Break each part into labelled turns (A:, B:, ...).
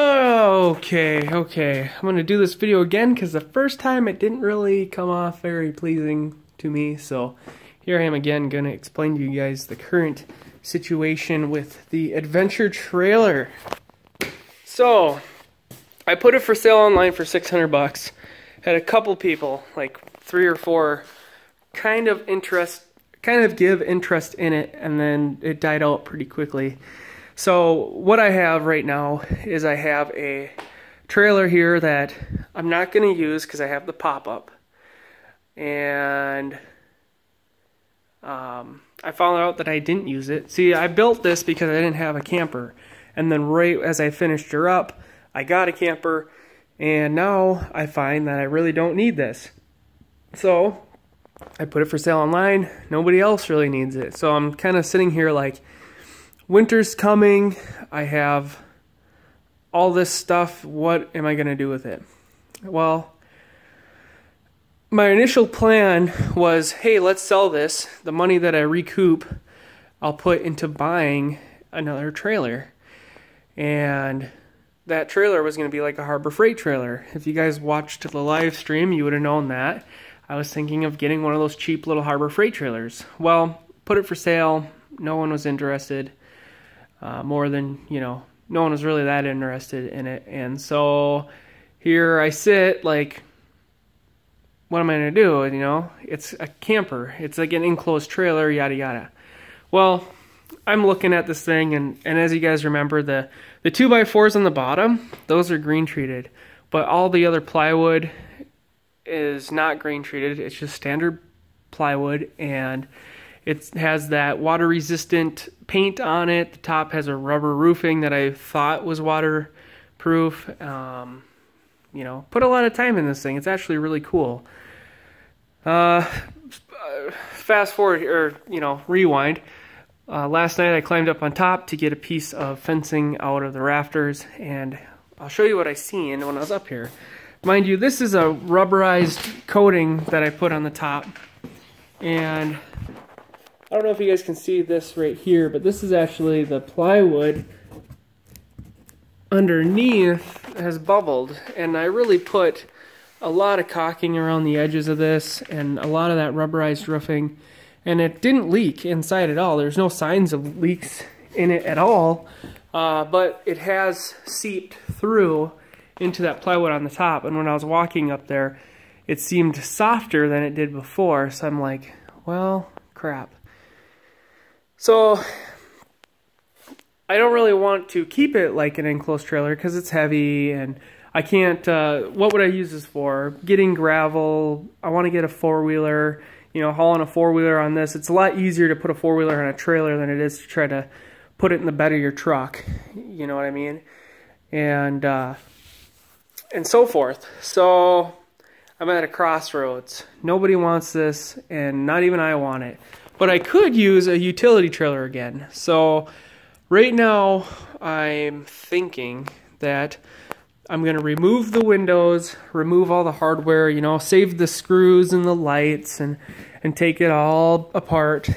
A: Okay. I'm gonna do this video again because the first time it didn't really come off very pleasing to me. So here I am again, gonna explain to you guys the current situation with the adventure trailer. So I put it for sale online for 600 bucks. Had a couple people, like 3 or 4, kind of give interest in it, and then it died out pretty quickly. So what I have right now is I have a trailer here that I'm not going to use because I have the pop-up. And I found out that I didn't use it. See, I built this because I didn't have a camper. And then right as I finished her up, I got a camper. And now I find that I really don't need this. So I put it for sale online. Nobody else really needs it. So I'm kind of sitting here like, winter's coming, I have all this stuff, what am I going to do with it? Well, my initial plan was, hey, let's sell this. The money that I recoup, I'll put into buying another trailer. And that trailer was going to be like a Harbor Freight trailer. If you guys watched the live stream, you would have known that. I was thinking of getting one of those cheap little Harbor Freight trailers. Well, put it for sale, no one was interested. More than, no one was really that interested in it. And so here I sit like, what am I going to do? It's a camper. It's like an enclosed trailer, yada, yada. Well, I'm looking at this thing, and as you guys remember, the 2x4s on the bottom, those are green treated. But all the other plywood is not green treated. It's just standard plywood, and it has that water-resistant paint on it. The top has a rubber roofing that I thought was waterproof. Put a lot of time in this thing. It's actually really cool. Fast forward, or, rewind. Last night I climbed up on top to get a piece of fencing out of the rafters, and I'll show you what I seen when I was up here. Mind you, this is a rubberized coating that I put on the top, and I don't know if you guys can see this right here, but this is actually the plywood underneath has bubbled, and I really put a lot of caulking around the edges of this and a lot of that rubberized roofing, and it didn't leak inside at all. There's no signs of leaks in it at all, but it has seeped through into that plywood on the top, and when I was walking up there, it seemed softer than it did before, so I'm like, well, crap. So I don't really want to keep it like an enclosed trailer because it's heavy, and I can't, what would I use this for? Getting gravel. I want to get a four-wheeler, hauling a four-wheeler on this. It's a lot easier to put a four-wheeler on a trailer than it is to try to put it in the bed of your truck. You know what I mean? And so forth. So I'm at a crossroads. Nobody wants this, and not even I want it. But I could use a utility trailer again. So right now I'm thinking that I'm going to remove the windows, remove all the hardware, save the screws and the lights, and take it all apart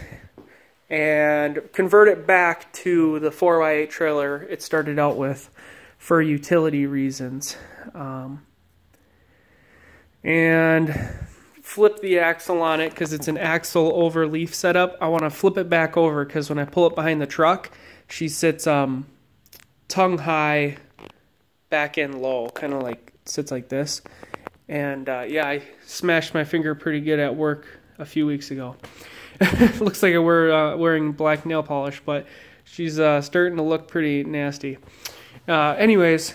A: and convert it back to the 4x8 trailer it started out with for utility reasons. And flip the axle on it because it's an axle over leaf setup. I want to flip it back over because when I pull it behind the truck, she sits tongue high, back end low, kind of like sits like this. And yeah, I smashed my finger pretty good at work a few weeks ago. Looks like I wearing black nail polish, but she's starting to look pretty nasty. Anyways,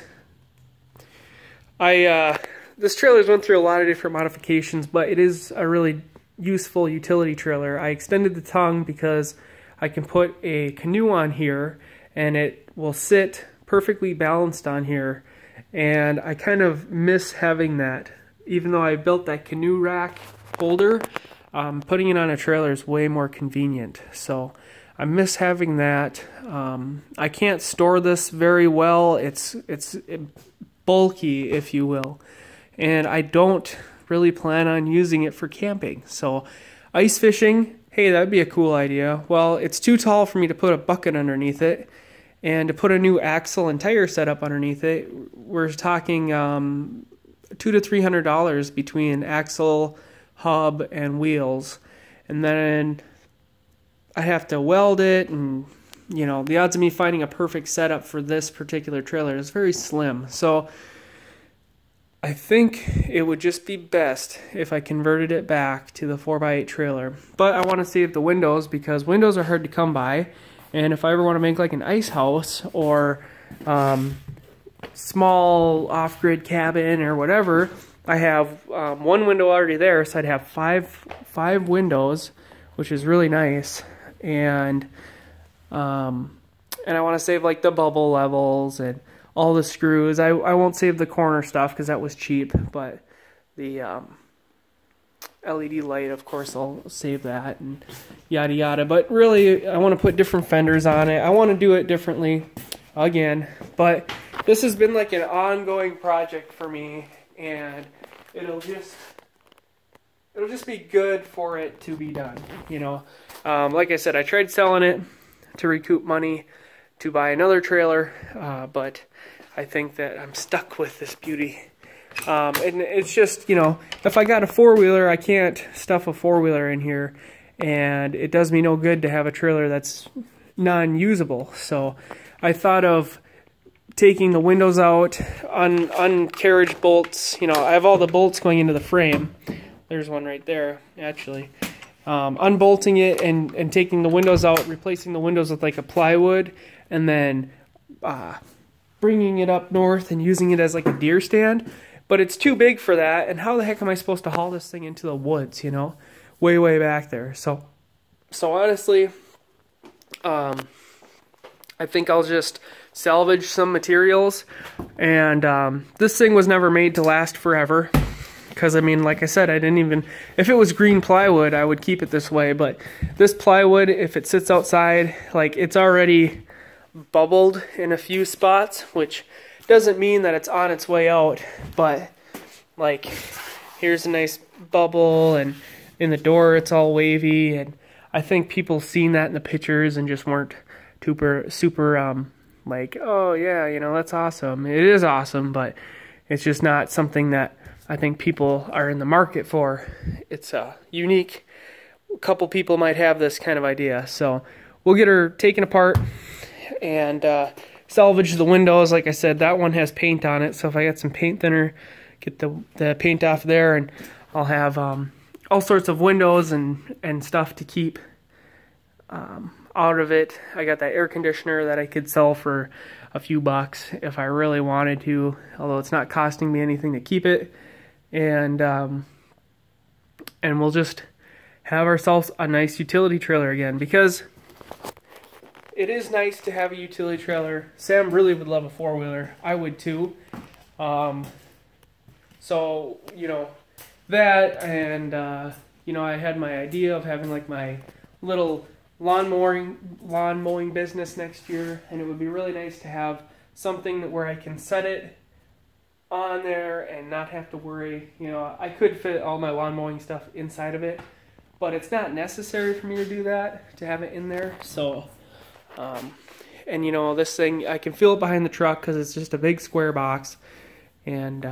A: this trailer's went through a lot of different modifications, but it is a really useful utility trailer. I extended the tongue because I can put a canoe on here, and it will sit perfectly balanced on here, and I kind of miss having that. Even though I built that canoe rack holder, putting it on a trailer is way more convenient. So I miss having that. I can't store this very well. It's bulky, if you will. And I don't really plan on using it for camping. So ice fishing, hey, that'd be a cool idea. Well, it's too tall for me to put a bucket underneath it, And to put a new axle and tire setup underneath it, we're talking $200 to $300 between axle, hub, and wheels. And then I have to weld it, and you know, the odds of me finding a perfect setup for this particular trailer is very slim. So I think it would just be best if I converted it back to the 4x8 trailer. But I want to save the windows because windows are hard to come by. And if I ever want to make like an ice house or small off-grid cabin or whatever, I have one window already there, so I'd have five windows, which is really nice. And I want to save like the bubble levels and all the screws. I won't save the corner stuff because that was cheap, but the LED light, of course, I'll save that and yada yada. But really, I want to put different fenders on it. I want to do it differently again, but this has been like an ongoing project for me, and it'll just be good for it to be done, you know. Like I said, I tried selling it to recoup money to buy another trailer, but I think that I'm stuck with this beauty. And it's just, you know, if I got a four-wheeler, I can't stuff a four-wheeler in here, and it does me no good to have a trailer that's non-usable. So I thought of taking the windows out on carriage bolts. You know, I have all the bolts going into the frame. There's one right there, actually. Unbolting it and taking the windows out, replacing the windows with like a plywood, and then bringing it up north and using it as like a deer stand. But it's too big for that, and how the heck am I supposed to haul this thing into the woods, you know? Way back there. So honestly, I think I'll just salvage some materials. And this thing was never made to last forever. Because, I mean, like I said, I didn't even... If it was green plywood, I would keep it this way. But this plywood, if it sits outside, like, it's already bubbled in a few spots, which doesn't mean that it's on its way out. But, like, here's a nice bubble, and in the door it's all wavy. And I think people seen that in the pictures and just weren't super like, oh, yeah, you know, that's awesome. It is awesome, but it's just not something that I think people are in the market for. It's unique. A couple people might have this kind of idea. So we'll get her taken apart and salvage the windows. Like I said, that one has paint on it. So if I got some paint thinner, get the paint off there, and I'll have all sorts of windows and stuff to keep out of it. I got that air conditioner that I could sell for a few bucks if I really wanted to, although it's not costing me anything to keep it. And we'll just have ourselves a nice utility trailer again, because it is nice to have a utility trailer. Sam really would love a four-wheeler. I would too. So, you know, that, and you know, I had my idea of having like my little lawn mowing business next year, and it would be really nice to have something where I can set it on there and not have to worry. You know, I could fit all my lawn mowing stuff inside of it, but it's not necessary for me to do that, to have it in there. So, and you know, this thing, I can feel it behind the truck because it's just a big square box. And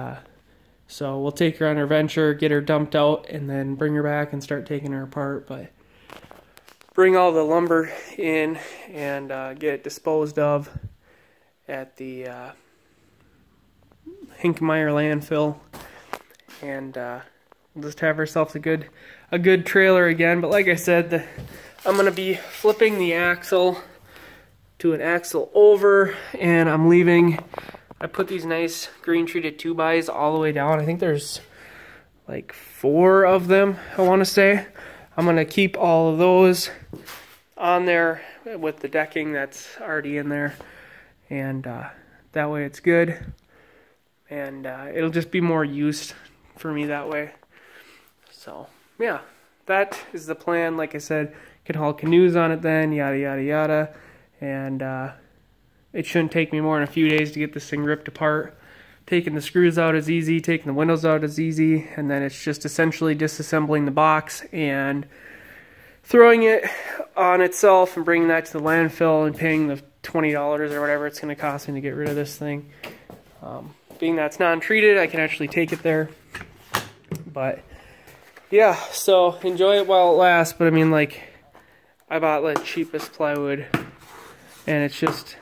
A: so we'll take her on her venture, get her dumped out, and then bring her back and start taking her apart. But bring all the lumber in and get it disposed of at the Hinkmeyer landfill, and we'll just have ourselves a good trailer again. But like I said, I'm gonna be flipping the axle to an axle over, and I'm leaving. I put these nice green treated 2x all the way down. I think there's like 4 of them, I want to say. I'm gonna keep all of those on there with the decking that's already in there, and that way it's good. And it'll just be more used for me that way. So, yeah, that is the plan. Like I said, can haul canoes on it then, yada, yada, yada. And it shouldn't take me more than a few days to get this thing ripped apart. Taking the screws out is easy, taking the windows out is easy, and then it's just essentially disassembling the box and throwing it on itself and bringing that to the landfill and paying the $20 or whatever it's going to cost me to get rid of this thing. Being that it's non-treated, I can actually take it there. But yeah, so enjoy it while it lasts. But I mean, like, I bought the cheapest plywood, and it's just,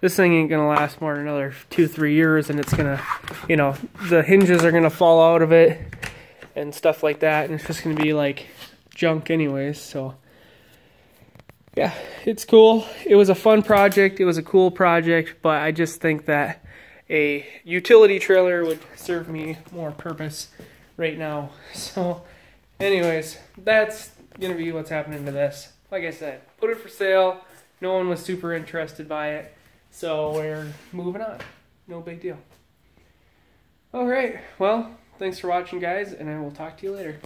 A: this thing ain't gonna last more than another 2-3 years, and it's gonna, you know, the hinges are gonna fall out of it and stuff like that, and it's just gonna be like junk anyways. So yeah, it's cool. It was a fun project. It was a cool project, but I just think that a utility trailer would serve me more purpose right now. So anyways, that's gonna be what's happening to this. Like I said, put it for sale. No one was super interested by it, so we're moving on. No big deal. All right, well, thanks for watching, guys, and I will talk to you later.